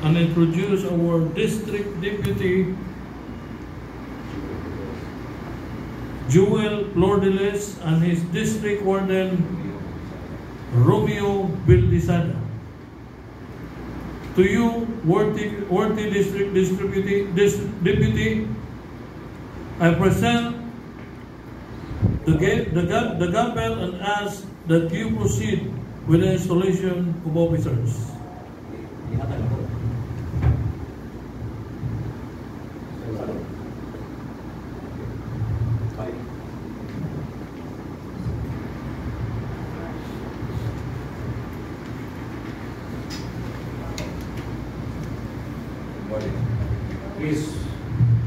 and introduce our District Deputy Joel Flordelis and his District Warden Romeo Vildesada. To you, worthy District Deputy, I present the gavel and ask that you proceed with the installation of officers.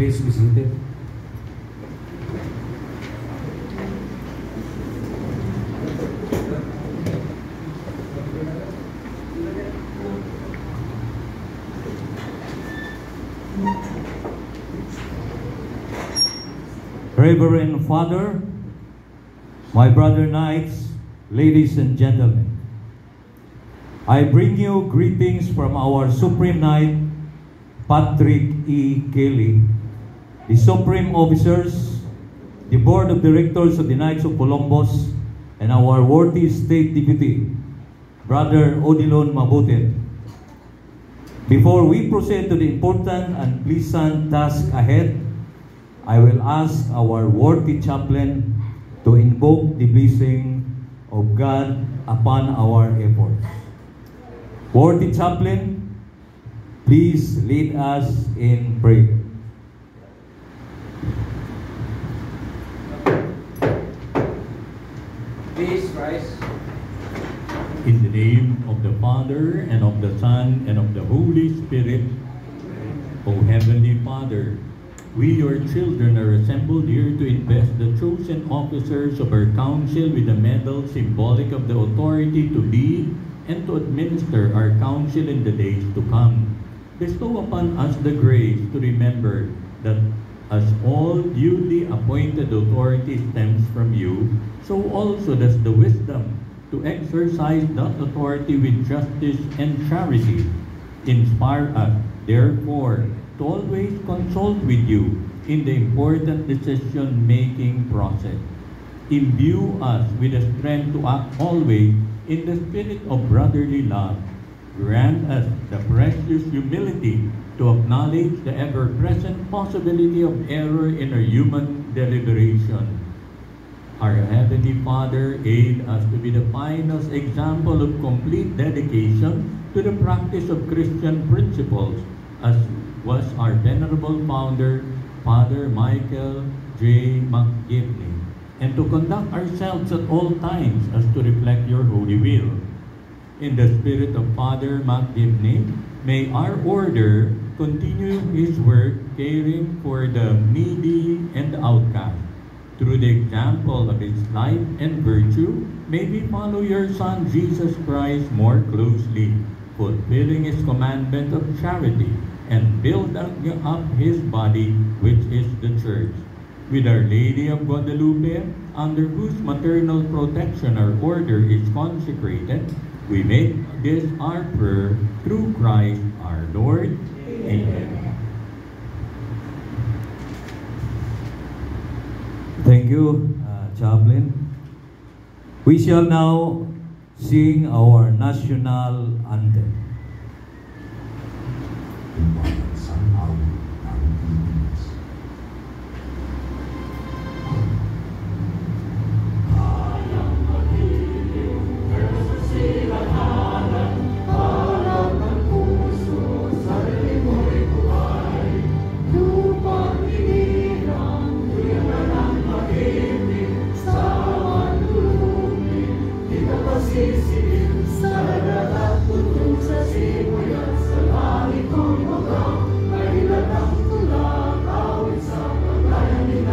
Please be seated. Reverend Father, my brother knights, ladies and gentlemen, I bring you greetings from our Supreme Knight, Patrick E. Kelly, the Supreme Officers, the Board of Directors of the Knights of Columbus, and our worthy State Deputy, Brother Odilon Mabutet. Before we proceed to the important and pleasant task ahead, I will ask our worthy chaplain to invoke the blessing of God upon our efforts. Worthy chaplain, please lead us in prayer. Please rise. In the name of the Father, and of the Son, and of the Holy Spirit, O Heavenly Father, we, your children, are assembled here to invest the chosen officers of our council with a medal symbolic of the authority to lead and to administer our council in the days to come. Bestow upon us the grace to remember that as all duly appointed authority stems from you, so also does the wisdom to exercise that authority with justice and charity. Inspire us, therefore, to always consult with you in the important decision-making process. Imbue us with the strength to act always in the spirit of brotherly love. Grant us the precious humility to acknowledge the ever-present possibility of error in our human deliberation. Our Heavenly Father, aid us to be the finest example of complete dedication to the practice of Christian principles, as was our venerable founder, Father Michael J. McGivney, and to conduct ourselves at all times as to reflect your holy will. In the spirit of Father McGivney, may our order continue his work caring for the needy and the outcast. Through the example of his life and virtue, may we follow your Son Jesus Christ more closely, fulfilling his commandment of charity, and build up his body, which is the Church. With Our Lady of Guadalupe, under whose maternal protection our order is consecrated, we make this our prayer through Christ our Lord. Amen. Thank you, Chaplain. We shall now sing our national anthem. Sa langit kong magang, ay lalang tula, kawit sa paglayan nila.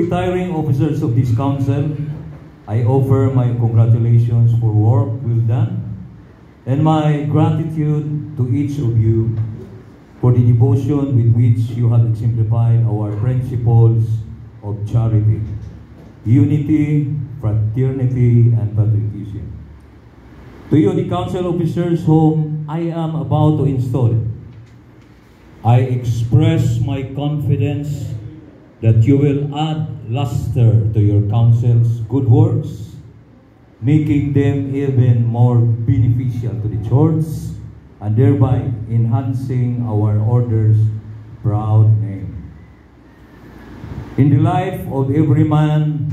retiring officers of this council, I offer my congratulations for work well done and my gratitude to each of you for the devotion with which you have exemplified our principles of charity, unity, fraternity, and patriotism. To you, the council officers whom I am about to install, I express my confidence that you will add luster to your council's good works, making them even more beneficial to the church, and thereby enhancing our order's proud name. In the life of every man,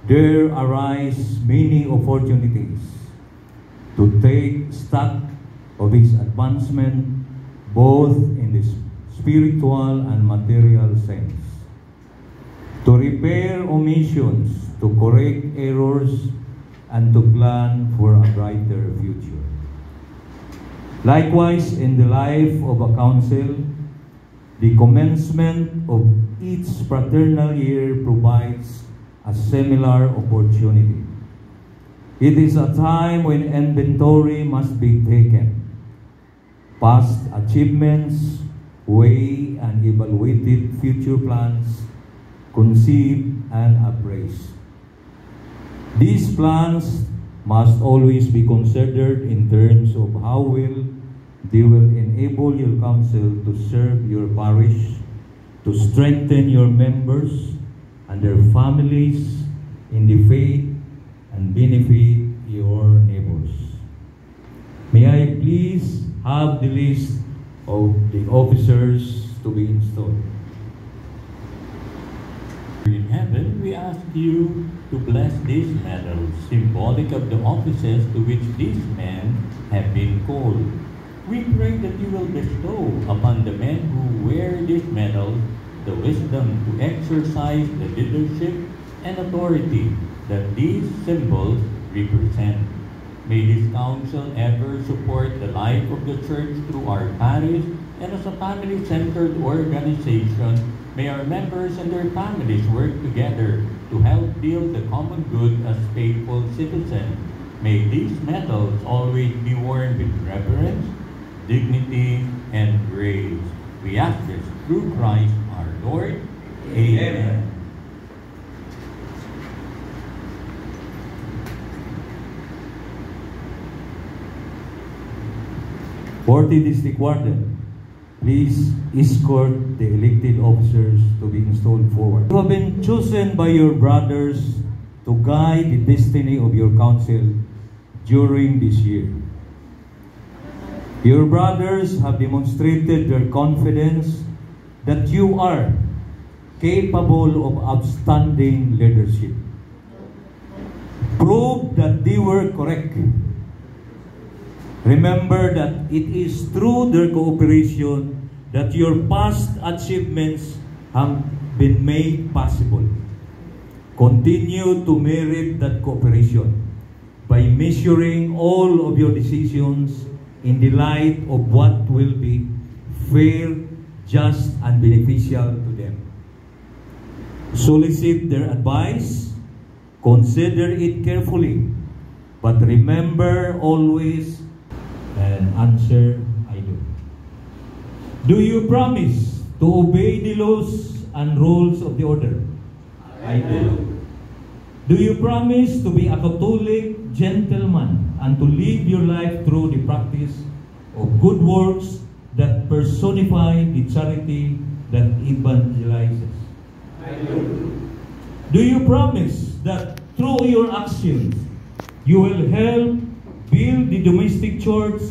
there arise many opportunities to take stock of his advancement both in the spiritual and material sense, to repair omissions, to correct errors, and to plan for a brighter future. Likewise, in the life of a council, the commencement of each fraternal year provides a similar opportunity. It is a time when inventory must be taken. Past achievements, weighed and evaluated future plans, conceived and appraised. These plans must always be considered in terms of how well they will enable your council to serve your parish, to strengthen your members and their families in the faith and benefit your neighbors. May I please have the list of the officers to be installed. In heaven, we ask you to bless these medals, symbolic of the offices to which these men have been called. We pray that you will bestow upon the men who wear these medals the wisdom to exercise the leadership and authority that these symbols represent. May this council ever support the life of the church through our parish, and as a family-centered organization, may our members and their families work together to help build the common good as faithful citizens. May these medals always be worn with reverence, dignity, and grace. We ask this through Christ our Lord. Amen. 40 District Warden, please escort the elected officers to be installed forward. You have been chosen by your brothers to guide the destiny of your council during this year. Your brothers have demonstrated their confidence that you are capable of outstanding leadership. Prove that they were correct. Remember that it is through their cooperation that your past achievements have been made possible. Continue to merit that cooperation by measuring all of your decisions in the light of what will be fair, just, and beneficial to them. Solicit their advice, consider it carefully, but remember always and answer, I do. Do you promise to obey the laws and rules of the order? I do. Do you promise to be a Catholic gentleman and to live your life through the practice of good works that personify the charity that evangelizes? I do. Do you promise that through your actions you will help build the domestic church,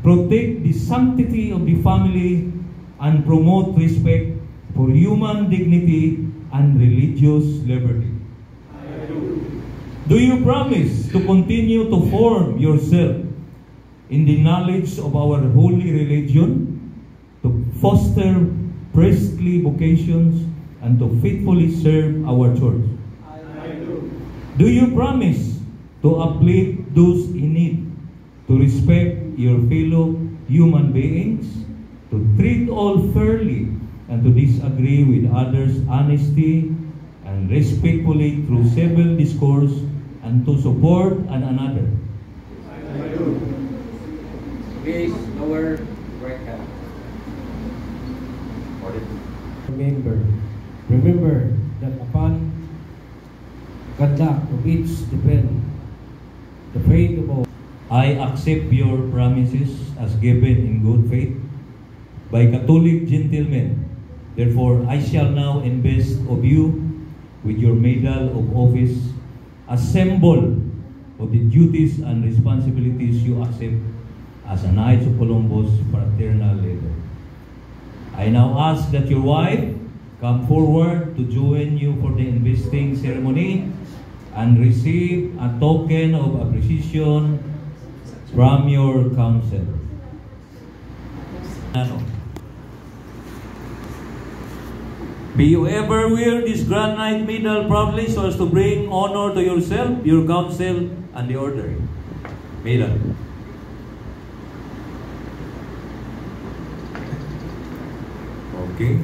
protect the sanctity of the family, and promote respect for human dignity and religious liberty? I do. Do you promise to continue to form yourself in the knowledge of our holy religion, to foster priestly vocations, and to faithfully serve our church? I do. Do you promise to uplift those in need, to respect your fellow human beings, to treat all fairly, and to disagree with others' honesty, and respectfully through civil discourse and to support one another. Please lower right hand. Remember that upon conduct of each depend the fate of all. I accept your promises as given in good faith by Catholic gentlemen. Therefore, I shall now invest of you with your medal of office, a symbol of the duties and responsibilities you accept as a Knights of Columbus fraternal leader. I now ask that your wife come forward to join you for the investing ceremony and receive a token of appreciation from your council. May you ever wear this Grand Knight medal proudly so as to bring honor to yourself, your council, and the order. Medal. Okay.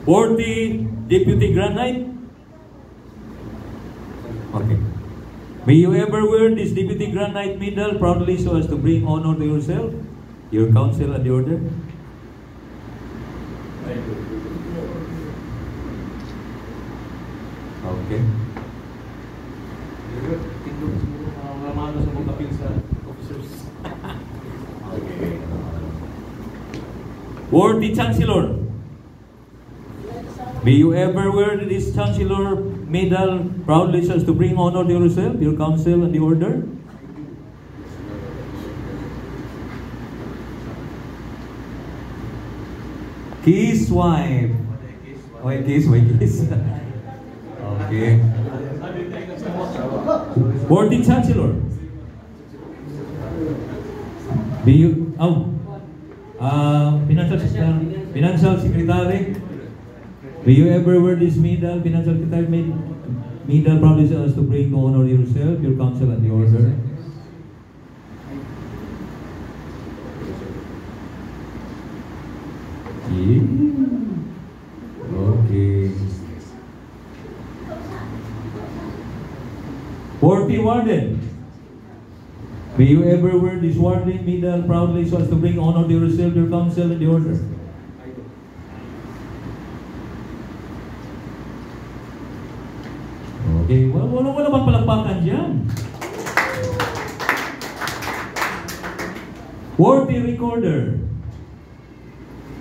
Worthy Deputy Grand Knight. Okay. May you ever wear this Deputy Grand Knight medal proudly so as to bring honor to yourself, your council, and the order. Okay. Worthy Chancellor. May you ever wear this Chancellor medal proudly so as to bring honor to yourself, your council, and the order. Kiss wife. Wait, kiss. Okay. Worthy Chancellor. May you, Financial Secretary. May you ever wear this medal, Financial Secretary medal proudly so as to bring to honor yourself, your council, and the order. Okay. Worthy Warden. May you ever wear this Warden medal proudly so as to bring honor to yourself, your council, and the order. Okay, wala bang palakpakan dyan? Worthy Recorder.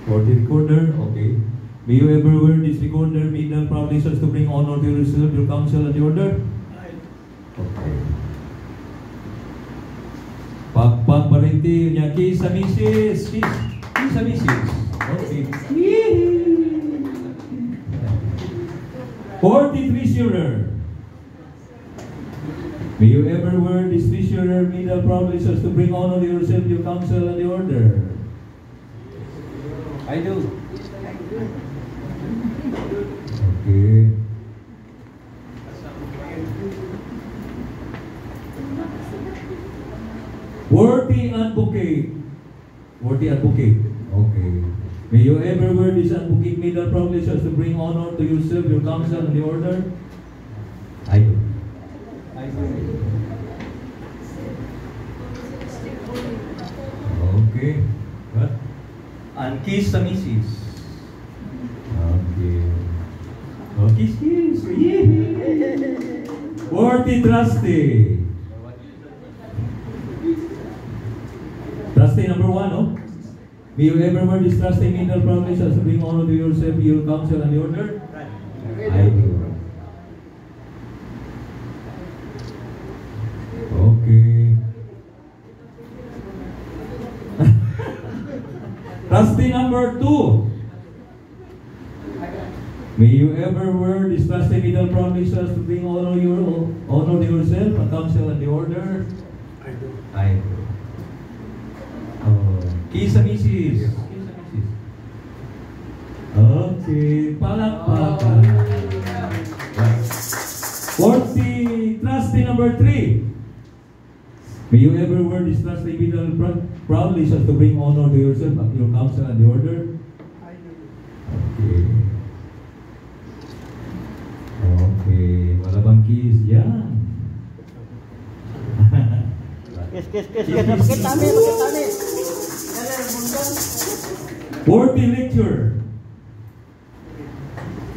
Okay. May you ever wear this recorder medal proudly so as to bring honor to yourself, your council, and the order? Okay. Pakpak parinti niya, kiss sa misis. Kiss sa misis. Okay. Worthy Treasurer. May you ever wear this Treasurer medal proudly so as to bring honor to yourself, your council, and the order. I do. Okay. Worthy Advocate. Okay. May you ever wear this Advocate medal proudly so as to bring honor to yourself, your council, and the order. I do. Okay. What? And kiss sa misis. Okay. Oh, kiss. Worthy Trustee. Trustee number 1, oh? May you ever wear this trustee medal proudly so as to bring honor to yourself, your council, and the order? I do. Okay. Trustee number 2. May you ever wear this trustee medal proudly so as to bring honor to yourself, a council, and the order? I do. Kiss sa misis. Okay, palakpakan. Worthy Trustee number 3. May you ever wear this last tribunal proudly so as to bring honor to yourself, your counsel, and the order? Okay. Okay. Wala bang keys? Yan. Kes. Bakit kami? Worthy lecture.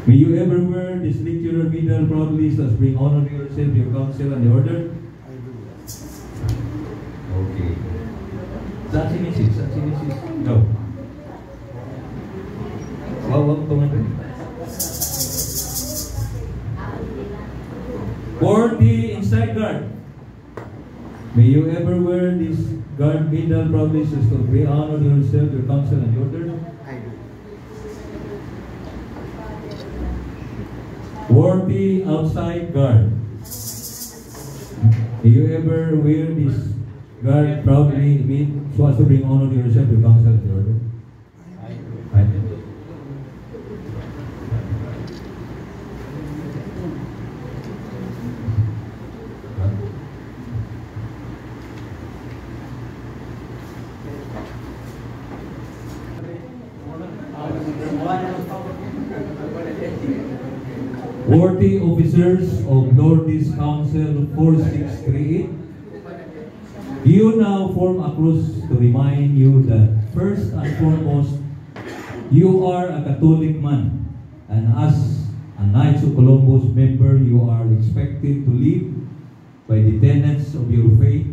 May you ever wear this lecturer medal proudly so as bring honor to yourself, your counsel, and the order? Okay. Saan si Mrs.? Go. Wag tumagal. Worthy inside guard. May you ever wear this guard medal proudly so as to bring honor to yourself, your counsel, and the order? Worthy outside guard. May you ever wear this guard proudly so as to bring honor to yourself, your counsel, and the order? I do. Worthy officers of Lord's Council 4638, you now form a cross to remind you that first and foremost, you are a Catholic man, and as a Knights of Columbus member, you are expected to live by the tenets of your faith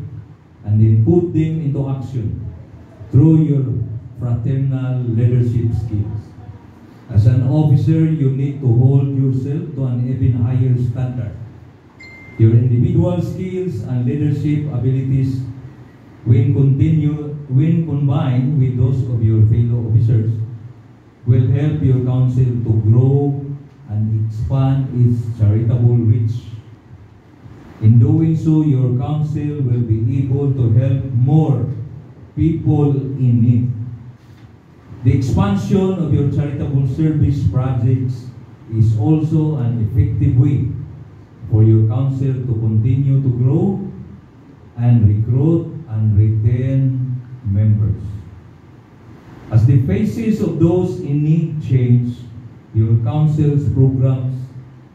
and then put them into action through your fraternal leadership skills. As an officer, you need to hold yourself to an even higher standard. Your individual skills and leadership abilities, when combined with those of your fellow officers, will help your council to grow and expand its charitable reach. In doing so, your council will be able to help more people in need. The expansion of your charitable service projects is also an effective way for your council to continue to grow and recruit and retain members. As the faces of those in need change, your council's programs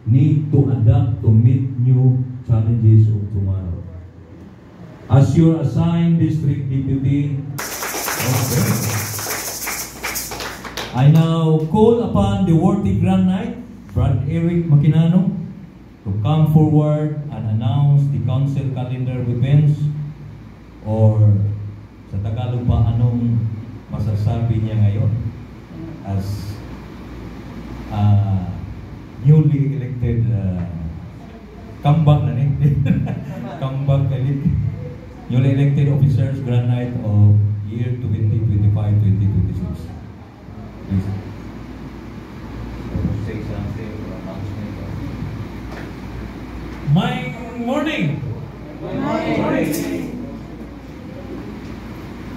need to adapt to meet new challenges of tomorrow. As your assigned district deputy, I now call upon the worthy Grand Knight, Brad Eric Maquinano, to come forward and announce the council calendar of events, or sa Tagalog pa, anong masasabi niya ngayon as newly elected comeback na rin. Comeback elite. Newly elected officers, Grand Knight of year 2025-2026. Please. Say something or announcement. My morning.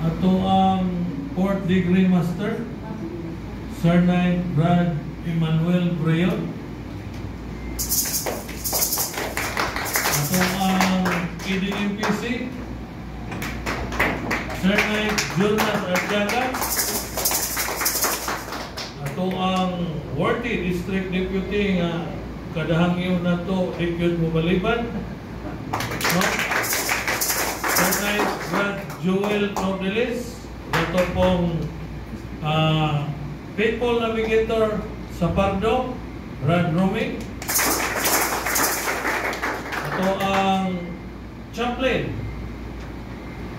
Ato ang 4th degree master, Sir Knight Brad Emmanuel Breyon. Ato ang KDMPC, Sir Knight Jonas Arteaga. Ato ang worthy district deputy nga kadahangyo na to Rikyot Mubaliban, no? Sir Knight Brad Joel Nodelis. Ito pong faithful navigator sa Pardo, Brad Roming. Ito ang chaplain,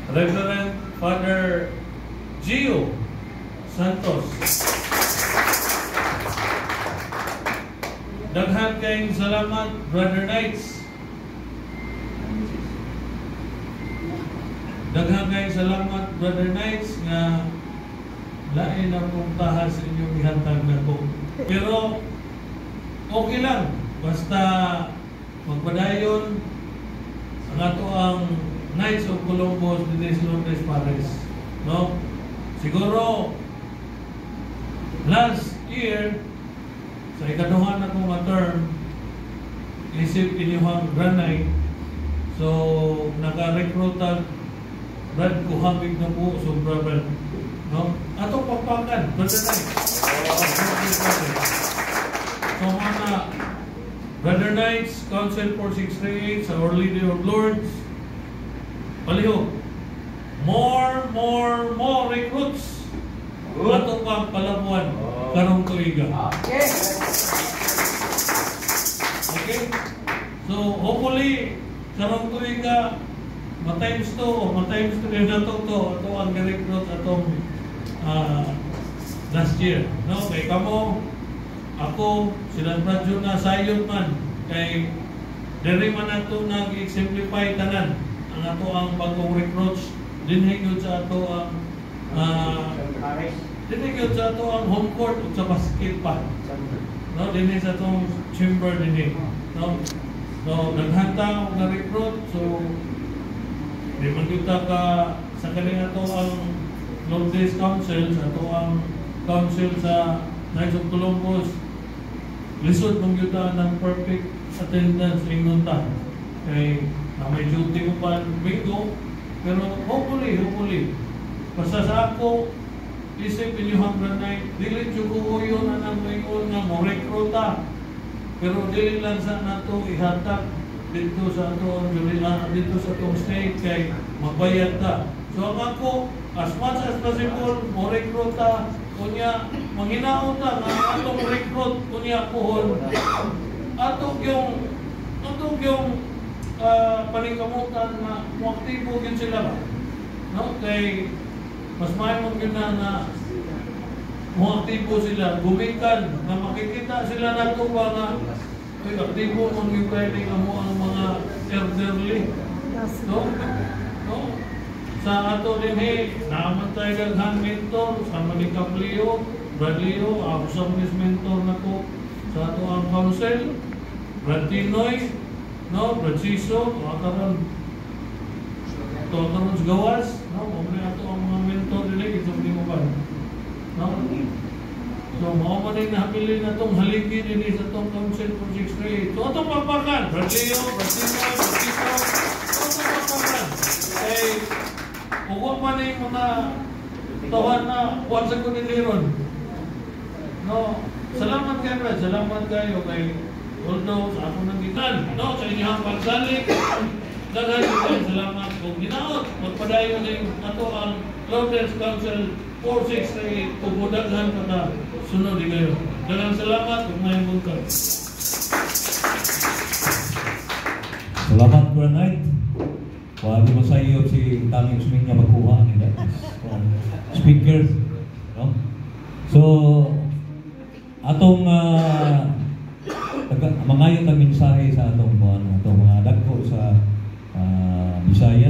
Reverend Father Gio Santos. Daghan kayong salamat, Brother Knights. Daghan kayong salamat, Brother Knights, nga lain na pong tahas sa inyong ihatag na po. Pero okay lang, basta magpadayon ang ato ang Knights of Columbus Dinis Lourdes Pares, no? Siguro last year sa ikaduhan na kong term, isip inyong Grand Knight, so naka-recruitan Brad, kuhamig na po, sobra Brad. No? Atong pampakan, Brother Knight. So mga Brother Knights, Council 4638, sa Our Lady of Lords, palihog. More recruits. Atong pang palabuan, karong tuiga. Okay? So, hopefully, karong tuiga, ma-times 2 o ma-times 3 na ito ang recruit atong last year. No? Kay kamo, ako, sila Bradyo na sayon man, kay diri man nato nag-exemplify tanan ang ato ang bagong recruits, dinhigod sa ato ang dinhigod sa ato ang home court ug sa basket pa. No, dinhi sa atong chamber dinhi. No, so naghanta og na-recruit, so di man kita ka sa kani ato ang Lord's Council, sa ato ang council sa Knights of Columbus. Lisod mong yuta ng perfect attendance ingon ta. Kay may duty ko pa bingo, pero hopefully basta sa ako isip inyong Night, dili jud ko uyon ang ingon nga mo rekruta, pero dili lang sa nato ihatag dito sa ato dito sa atong state kay magbayad ta. So ako as much as possible mo rekruta kunya manghinaot ta nga atong recruit kunya kuhon atong yung paningkamutan na muaktibo yun sila ba, no? Kay mas mahimong yun na muaktibo sila, gumikan na makikita sila na ito ba nga aktibo mong yung training mo ang mga elderly, no? Sa ato din naman tayo kang mentor sa Manika Pleo, Bradleo, ako sa mentor na ko sa ato ang council, Brad Tinoy, no, Brad Siso, karon sa gawas, no, mabili ato ang mga mentor nila, ito mo ba, no? So, mao man din nahabilin na itong haligi din sa itong council 463. So, itong papakan, Brad Leo, Brad Tinoy, Brad Siso, itong papakan. Huwag man yung mga tawan na huwag sa kuniliron. No, salamat kayo, Brad. Salamat kayo kay although sa ako nang gitan. No, sa inyong pagsalik. Daghan kayo salamat kung ginaot. Magpadayon din ato ang Lord's Council 463 kung mudaghan ka na sunod din kayo. Daghang salamat kung may buntag. Salamat, Brother Knight. Wala mo sa iyo si Tanging Usmin niya magkuha nila. Speaker. No? So, atong mangayon ang mensahe sa atong mga dagko sa Bisaya.